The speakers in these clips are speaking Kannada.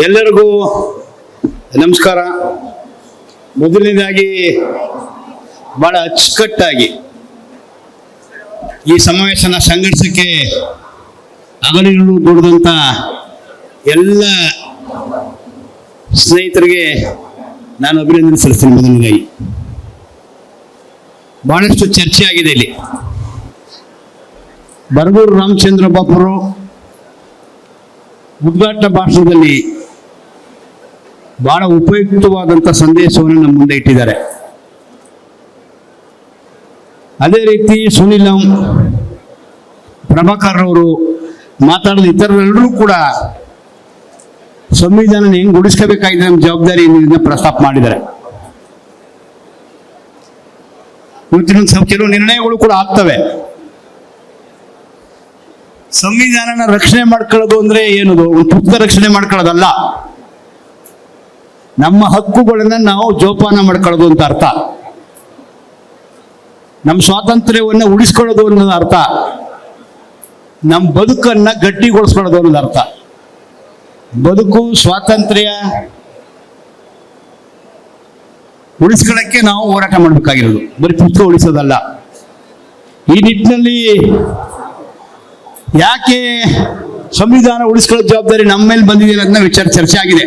ಎಲ್ಲರಿಗೂ ನಮಸ್ಕಾರ. ಮೊದಲನೇದಾಗಿ ಬಹಳ ಅಚ್ಚುಕಟ್ಟಾಗಿ ಈ ಸಮಾವೇಶನ ಸಂಘಟಿಸಕ್ಕೆ ಹಗಲಿರುಳು ದುಡಿದಂಥ ಎಲ್ಲ ಸ್ನೇಹಿತರಿಗೆ ನಾನು ಅಭಿನಂದನೆ ಸಲ್ಲಿಸ್ತೀನಿ. ಮೊದಲನೇದಾಗಿ ಬಹಳಷ್ಟು ಚರ್ಚೆ ಆಗಿದೆ ಇಲ್ಲಿ. ಬರಗೂರು ರಾಮಚಂದ್ರ ಬಾಪುರು ಉದ್ಘಾಟನಾ ಭಾಷಣದಲ್ಲಿ ಬಹಳ ಉಪಯುಕ್ತವಾದಂಥ ಸಂದೇಶವನ್ನು ನಮ್ಮ ಮುಂದೆ ಇಟ್ಟಿದ್ದಾರೆ. ಅದೇ ರೀತಿ ಸುನಿಲ್ ಪ್ರಭಾಕರ್ ಅವರು ಮಾತಾಡಿದ ಇತರರೆಲ್ಲರೂ ಕೂಡ ಸಂವಿಧಾನ ಹೆಂಗೆ ಉಳಿಸ್ಕೋಬೇಕಾಗಿದೆ ನಮ್ಮ ಜವಾಬ್ದಾರಿ ಪ್ರಸ್ತಾಪ ಮಾಡಿದ್ದಾರೆ. ಇವತ್ತಿನ ಕೆಲವು ನಿರ್ಣಯಗಳು ಕೂಡ ಆಗ್ತವೆ. ಸಂವಿಧಾನನ ರಕ್ಷಣೆ ಮಾಡ್ಕೊಳ್ಳೋದು ಅಂದ್ರೆ ಏನದು? ಒಂದು ಪುಸ್ತಕ ರಕ್ಷಣೆ ಮಾಡ್ಕೊಳ್ಳೋದಲ್ಲ, ನಮ್ಮ ಹಕ್ಕುಗಳನ್ನ ನಾವು ಜೋಪಾನ ಮಾಡ್ಕೊಳ್ಳೋದು ಅಂತ ಅರ್ಥ. ನಮ್ಮ ಸ್ವಾತಂತ್ರ್ಯವನ್ನ ಉಳಿಸ್ಕೊಳ್ಳೋದು ಅನ್ನೋದು ಅರ್ಥ. ನಮ್ಮ ಬದುಕನ್ನ ಗಟ್ಟಿಗೊಳಿಸ್ಕೊಳ್ಳೋದು ಅನ್ನೋದು ಅರ್ಥ. ಬದುಕು ಸ್ವಾತಂತ್ರ್ಯ ಉಳಿಸ್ಕೊಳ್ಳಕ್ಕೆ ನಾವು ಹೋರಾಟ ಮಾಡಬೇಕಾಗಿರೋದು, ಬರೀ ಪುಸ್ತಕ ಉಳಿಸೋದಲ್ಲ. ಈ ನಿಟ್ಟಿನಲ್ಲಿ ಯಾಕೆ ಸಂವಿಧಾನ ಉಳಿಸ್ಕೊಳ್ಳೋ ಜವಾಬ್ದಾರಿ ನಮ್ಮ ಮೇಲೆ ಬಂದಿದೆ ಅನ್ನೋದನ್ನ ಚರ್ಚೆ ಆಗಿದೆ.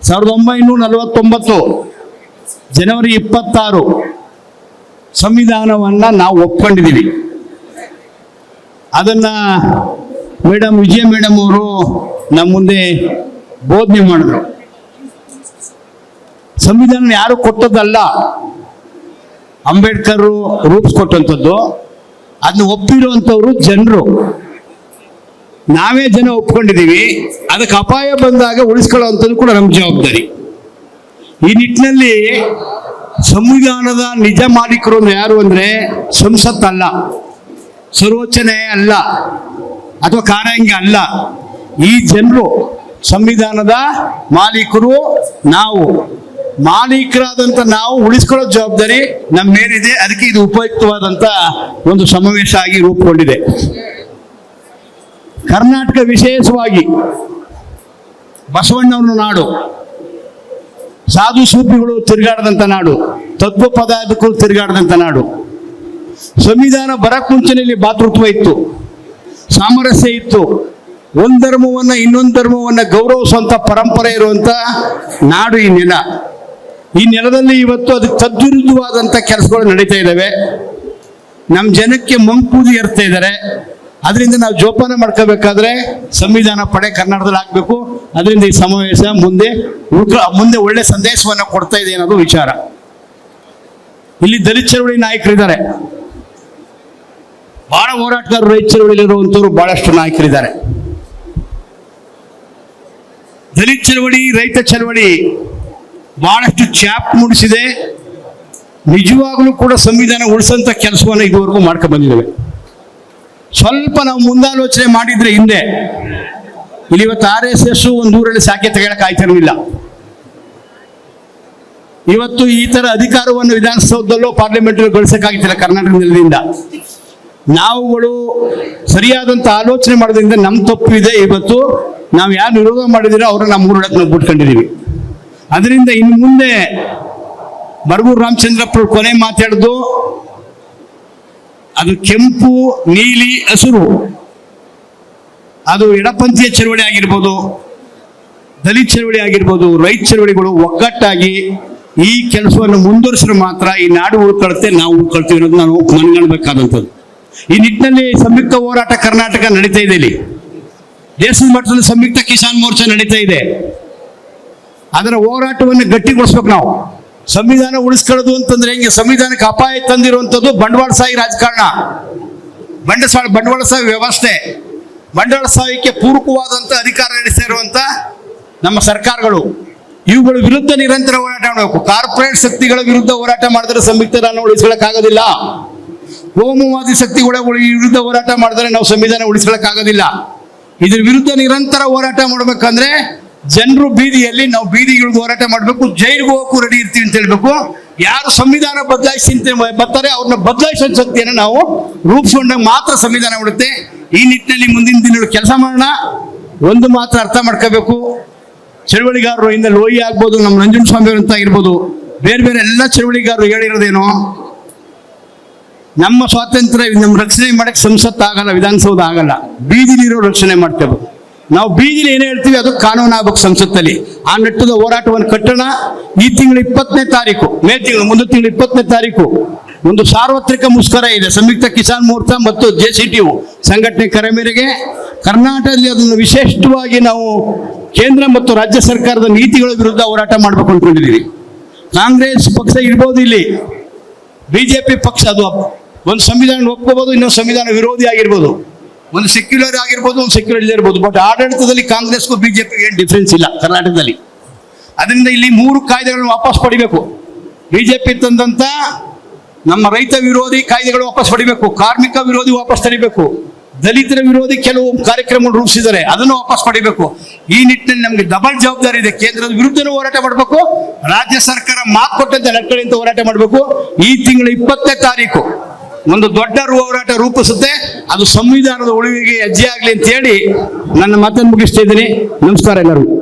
1949 ಜನವರಿ 26 ಸಂವಿಧಾನವನ್ನ ನಾವು ಒಪ್ಕೊಂಡಿದ್ದೀವಿ. ಅದನ್ನ ವಿಜಯ ಮೇಡಮ್ ಅವರು ನಮ್ಮ ಮುಂದೆ ಬೋಧನೆ ಮಾಡಿದ್ರು. ಸಂವಿಧಾನ ಯಾರು ಕೊಟ್ಟದ್ದಲ್ಲ, ಅಂಬೇಡ್ಕರ್ ರೂಪಿಸ್ಕೊಟ್ಟಂಥದ್ದು. ಅದನ್ನ ಒಪ್ಪಿರುವಂಥವ್ರು ಜನರು, ನಾವೇ ಜನ ಒಪ್ಕೊಂಡಿದ್ದೀವಿ. ಅದಕ್ಕೆ ಅಪಾಯ ಬಂದಾಗ ಉಳಿಸ್ಕೊಳ್ಳುವಂಥದ್ದು ಕೂಡ ನಮ್ಮ ಜವಾಬ್ದಾರಿ. ಈ ನಿಟ್ಟಿನಲ್ಲಿ ಸಂವಿಧಾನದ ನಿಜ ಮಾಲೀಕರು ಯಾರು ಅಂದ್ರೆ ಸಂಸತ್ತಲ್ಲ, ಸರ್ವೋಚ್ಚ ನ್ಯಾಯ ಅಲ್ಲ, ಅಥವಾ ಕಾರ್ಯಾಂಗ ಅಲ್ಲ. ಈ ಜನರು ಸಂವಿಧಾನದ ಮಾಲೀಕರು. ನಾವು ಮಾಲೀಕರಾದಂಥ ನಾವು ಉಳಿಸ್ಕೊಳ್ಳೋ ಜವಾಬ್ದಾರಿ ನಮ್ಮ ಮೇಲಿದೆ. ಅದಕ್ಕೆ ಇದು ಉಪಯುಕ್ತವಾದಂಥ ಒಂದು ಸಮಾವೇಶ ಆಗಿ ರೂಪುಗೊಂಡಿದೆ. ಕರ್ನಾಟಕ ವಿಶೇಷವಾಗಿ ಬಸವಣ್ಣವರ ನಾಡು, ಸಾಧು ಸೂಫಿಗಳು ತಿರುಗಾಡದಂಥ ನಾಡು, ತತ್ವ ಪದಾರ್ಥಗಳು ತಿರುಗಾಡದಂಥ ನಾಡು. ಸಂವಿಧಾನ ಬರಕ್ ಮುಂಚೆಯಲ್ಲಿ ಭಾತೃತ್ವ ಇತ್ತು, ಸಾಮರಸ್ಯ ಇತ್ತು. ಒಂದು ಧರ್ಮವನ್ನ ಇನ್ನೊಂದು ಧರ್ಮವನ್ನ ಗೌರವಿಸುವಂತ ಪರಂಪರೆ ಇರುವಂತ ನಾಡು ಈ ನೆಲ. ಈ ನೆಲದಲ್ಲಿ ಇವತ್ತು ಅದಕ್ಕೆ ತದ್ವಿರುದ್ಧವಾದಂಥ ಕೆಲಸಗಳು ನಡೀತಾ ಇದ್ದಾವೆ. ನಮ್ಮ ಜನಕ್ಕೆ ಮಂಕೂದಿ ಏರ್ತಾ ಇದ್ದಾರೆ. ಅದರಿಂದ ನಾವು ಜೋಪಾನ ಮಾಡ್ಕೋಬೇಕಾದ್ರೆ ಸಂವಿಧಾನ ಪಡೆ ಕರ್ನಾಟಕದಲ್ಲಿ ಹಾಕಬೇಕು. ಅದರಿಂದ ಈ ಸಮಾವೇಶ ಮುಂದೆ ಒಳ್ಳೆ ಸಂದೇಶವನ್ನು ಕೊಡ್ತಾ ಇದೆ ಅನ್ನೋದು ವಿಚಾರ. ಇಲ್ಲಿ ದಲಿತ ಚಳವಳಿ ನಾಯಕರಿದ್ದಾರೆ, ಬಹಳ ಹೋರಾಟಗಾರರು. ರೈತ ಚಳವಳಿಲಿರುವಂಥವ್ರು ಬಹಳಷ್ಟು ನಾಯಕರಿದ್ದಾರೆ. ದಲಿತ ಚಳವಳಿ, ರೈತ ಚಳವಳಿ ಬಹಳಷ್ಟು ಛಾಪ್ ಮೂಡಿಸಿದೆ. ನಿಜವಾಗ್ಲೂ ಕೂಡ ಸಂವಿಧಾನ ಉಳಿಸಂತ ಕೆಲಸವನ್ನು ಇದುವರೆಗೂ ಮಾಡ್ಕೊಂಡು ಬಂದಿದ್ದೇವೆ. ಸ್ವಲ್ಪ ನಾವು ಮುಂದಾಲೋಚನೆ ಮಾಡಿದ್ರೆ ಹಿಂದೆ ಇಲ್ಲಿ ಇವತ್ತು RSS ಒಂದು ಊರಲ್ಲಿ ಶಾಖೆ ತೆಗೆಯಕ್ಕೆ ಆಯ್ತಿರಲಿಲ್ಲ. ಇವತ್ತು ಈ ತರ ಅಧಿಕಾರವನ್ನು ವಿಧಾನಸೌಧದಲ್ಲೋ ಪಾರ್ಲಿಮೆಂಟ್ ಗಳಿಸಕ್ಕಾಗ್ತಿಲ್ಲ. ಕರ್ನಾಟಕ ನೆಲದಿಂದ ನಾವುಗಳು ಸರಿಯಾದಂತ ಆಲೋಚನೆ ಮಾಡೋದ್ರಿಂದ ನಮ್ಮ ತಪ್ಪು ಇದೆ. ಇವತ್ತು ನಾವು ಯಾರು ವಿರೋಧ ಮಾಡಿದಿರೋ ಅವ್ರನ್ನ ನಮ್ಮ ಊರೊಳಗೆ ನಾವು ಬಿಟ್ಕೊಂಡಿದೀವಿ. ಅದರಿಂದ ಇನ್ನು ಮುಂದೆ ಬರಗೂರು ರಾಮಚಂದ್ರಪ್ಪ ಕೊನೆ ಮಾತಾಡಿದ್ದು ಅದು ಕೆಂಪು, ನೀಲಿ, ಹಸಿರು, ಅದು ಎಡಪಂಥೀಯ ಚಳವಳಿ ಆಗಿರ್ಬೋದು, ದಲಿತ ಚಳವಳಿ ಆಗಿರ್ಬೋದು, ರೈತ ಚಳವಳಿಗಳು ಒಗ್ಗಟ್ಟಾಗಿ ಈ ಕೆಲಸವನ್ನು ಮುಂದುವರಿಸಿದ್ರೆ ಮಾತ್ರ ಈ ನಾಡು ಉಳ್ಕೊಳುತ್ತೆ, ನಾವು ಉಳ್ಕೊಳ್ತೀವಿ ಅನ್ನೋದು ನಾವು ಮನಗಾಣಬೇಕಾದಂಥದ್ದು. ಈ ನಿಟ್ಟಿನಲ್ಲಿ ಸಂಯುಕ್ತ ಹೋರಾಟ ಕರ್ನಾಟಕ ನಡೀತಾ ಇದೆ. ಇಲ್ಲಿ ದೇಶದ ಮಟ್ಟದಲ್ಲಿ ಸಂಯುಕ್ತ ಕಿಸಾನ್ ಮೋರ್ಚಾ ನಡೀತಾ ಇದೆ. ಅದರ ಹೋರಾಟವನ್ನು ಗಟ್ಟಿಗೊಳಿಸ್ಬೇಕು ನಾವು. ಸಂವಿಧಾನ ಉಳಿಸ್ಕೊಳ್ಳೋದು ಅಂತಂದ್ರೆ ಹೆಂಗೆ? ಸಂವಿಧಾನಕ್ಕೆ ಅಪಾಯ ತಂದಿರುವಂಥದ್ದು ಬಂಡವಾಳಶಾಹಿ ರಾಜಕಾರಣ, ಬಂಡವಾಳಶಾಹಿ ವ್ಯವಸ್ಥೆ, ಬಂಡವಾಳಶಾಹಿಗೆ ಪೂರಕವಾದಂಥ ಅಧಿಕಾರ ನಡೆಸ್ತಾ ಇರುವಂತ ನಮ್ಮ ಸರ್ಕಾರಗಳು. ಇವುಗಳ ವಿರುದ್ಧ ನಿರಂತರ ಹೋರಾಟ ಮಾಡಬೇಕು. ಕಾರ್ಪೊರೇಟ್ ಶಕ್ತಿಗಳ ವಿರುದ್ಧ ಹೋರಾಟ ಮಾಡಿದ್ರೆ ಸಂವಿಧಾನ ಉಳಿಸ್ಕೊಳ್ಳೋಕ್ಕಾಗೋದಿಲ್ಲ. ಕೋಮುವಾದಿ ಶಕ್ತಿಗಳ ವಿರುದ್ಧ ಹೋರಾಟ ಮಾಡಿದ್ರೆ ನಾವು ಸಂವಿಧಾನ ಉಳಿಸ್ಕೊಳ್ಳೋಕ್ಕಾಗೋದಿಲ್ಲ. ಇದ್ರ ವಿರುದ್ಧ ನಿರಂತರ ಹೋರಾಟ ಮಾಡ್ಬೇಕಂದ್ರೆ ಜನರು ಬೀದಿಯಲ್ಲಿ, ನಾವು ಬೀದಿಗಿಳಿದು ಹೋರಾಟ ಮಾಡಬೇಕು. ಜೈಲಿಗೆ ಹೋಗಕ್ಕೂ ರೆಡಿ ಇರ್ತೀವಿ ಅಂತ ಹೇಳ್ಬೇಕು. ಯಾರು ಸಂವಿಧಾನ ಬದಲಾಯಿಸಿ ಬರ್ತಾರೆ ಅವ್ರನ್ನ ಬದಲಾಯಿಸೋ ಶಕ್ತಿಯನ್ನು ನಾವು ರೂಪಿಸ್ಕೊಂಡಾಗ ಮಾತ್ರ ಸಂವಿಧಾನ ಉಳಿಯುತ್ತೆ. ಈ ನಿಟ್ಟಿನಲ್ಲಿ ಮುಂದಿನ ದಿನಗಳು ಕೆಲಸ ಮಾಡೋಣ. ಒಂದು ಮಾತ್ರ ಅರ್ಥ ಮಾಡ್ಕೋಬೇಕು, ಚಳವಳಿಗಾರರು ಇಂದ ಲೋಯಿ ಆಗ್ಬೋದು, ನಮ್ಮ ನಂಜುಂಡಸ್ವಾಮಿ ಅಂತ ಆಗಿರ್ಬೋದು, ಬೇರೆ ಬೇರೆ ಎಲ್ಲ ಚಳವಳಿಗಾರರು ಹೇಳಿರೋದೇನೋ, ನಮ್ಮ ಸ್ವಾತಂತ್ರ್ಯ ನಮ್ಮ ರಕ್ಷಣೆ ಮಾಡಕ್ಕೆ ಸಂಸತ್ ಆಗಲ್ಲ, ವಿಧಾನಸೌಧ ಆಗಲ್ಲ, ಬೀದಿಲಿರೋ ರಕ್ಷಣೆ ಮಾಡ್ತೇವೆ ನಾವು. ಬೀದಿಲಿ ಏನೇ ಹೇಳ್ತೀವಿ ಅದು ಕಾನೂನು ಆಗ್ಬೇಕು ಸಂಸತ್ತಲ್ಲಿ. ಆ ನೆಟ್ಟದ ಹೋರಾಟವನ್ನು ಕಟ್ಟೋಣ. ಈ ತಿಂಗಳು 20ನೇ ತಾರೀಕು, ಮೇ ತಿಂಗಳು, ಮುಂದಿನ ತಿಂಗಳು 20ನೇ ತಾರೀಕು ಒಂದು ಸಾರ್ವತ್ರಿಕ ಮುಷ್ಕರ ಇದೆ. ಸಂಯುಕ್ತ ಕಿಸಾನ್ ಮೋರ್ಚಾ ಮತ್ತು JCTU ಸಂಘಟನೆ ಕರೆ ಮೇರೆಗೆ ಕರ್ನಾಟಕದಲ್ಲಿ ಅದನ್ನು ವಿಶೇಷವಾಗಿ ನಾವು ಕೇಂದ್ರ ಮತ್ತು ರಾಜ್ಯ ಸರ್ಕಾರದ ನೀತಿಗಳ ವಿರುದ್ಧ ಹೋರಾಟ ಮಾಡಬೇಕು ಅಂದ್ಕೊಂಡಿದ್ದೀವಿ. ಕಾಂಗ್ರೆಸ್ ಪಕ್ಷ ಇರ್ಬೋದು, ಇಲ್ಲಿ ಬಿಜೆಪಿ ಪಕ್ಷ, ಅದು ಒಂದು ಸಂವಿಧಾನ ಒಪ್ಕೋಬಹುದು, ಇನ್ನೊಂದು ಸಂವಿಧಾನ ವಿರೋಧಿ ಆಗಿರ್ಬೋದು, ಒಂದು ಸೆಕ್ಯುಲರ್ ಆಗಿರ್ಬೋದು, ಒಂದು ಸೆಕ್ಯುಲರ್ ಇರ್ಬೋದು. ಬಟ್ ಆಡಳಿತದಲ್ಲಿ ಕಾಂಗ್ರೆಸ್ಗೂ ಬಿಜೆಪಿಗೆ ಏನು ಡಿಫ್ರೆನ್ಸ್ ಇಲ್ಲ ಕರ್ನಾಟಕದಲ್ಲಿ. ಅದರಿಂದ ಇಲ್ಲಿ 3 ಕಾಯ್ದೆಗಳನ್ನು ವಾಪಸ್ ಪಡಿಬೇಕು. ಬಿಜೆಪಿ ತಂದಂತ ನಮ್ಮ ರೈತ ವಿರೋಧಿ ಕಾಯ್ದೆಗಳು ವಾಪಸ್ ಪಡಿಬೇಕು, ಕಾರ್ಮಿಕ ವಿರೋಧಿ ವಾಪಸ್ ತಡಿಬೇಕು, ದಲಿತರ ವಿರೋಧಿ ಕೆಲವು ಕಾರ್ಯಕ್ರಮಗಳು ರೂಪಿಸಿದ್ದಾರೆ ಅದನ್ನು ವಾಪಸ್ ಪಡಿಬೇಕು. ಈ ನಿಟ್ಟಿನಲ್ಲಿ ನಮಗೆ ಡಬಲ್ ಜವಾಬ್ದಾರಿ ಇದೆ. ಕೇಂದ್ರದ ವಿರುದ್ಧನೂ ಹೋರಾಟ ಮಾಡಬೇಕು, ರಾಜ್ಯ ಸರ್ಕಾರ ಮಾತು ಕೊಟ್ಟಂತೆ ನಡ್ಕಳಿಂದ ಹೋರಾಟ ಮಾಡಬೇಕು. ಈ ತಿಂಗಳ 20ನೇ ತಾರೀಕು ಒಂದು ದೊಡ್ಡ ಹೋರಾಟ ರೂಪಿಸುತ್ತೆ. ಅದು ಸಂವಿಧಾನದ ಉಳಿವಿಗೆ ಹೆಜ್ಜೆ ಆಗಲಿ ಅಂತ ಹೇಳಿ ನನ್ನ ಮಾತನ್ನು ಮುಗಿಸ್ತಾ ಇದ್ದೀನಿ. ನಮಸ್ಕಾರ ಎಲ್ಲರಿಗೂ.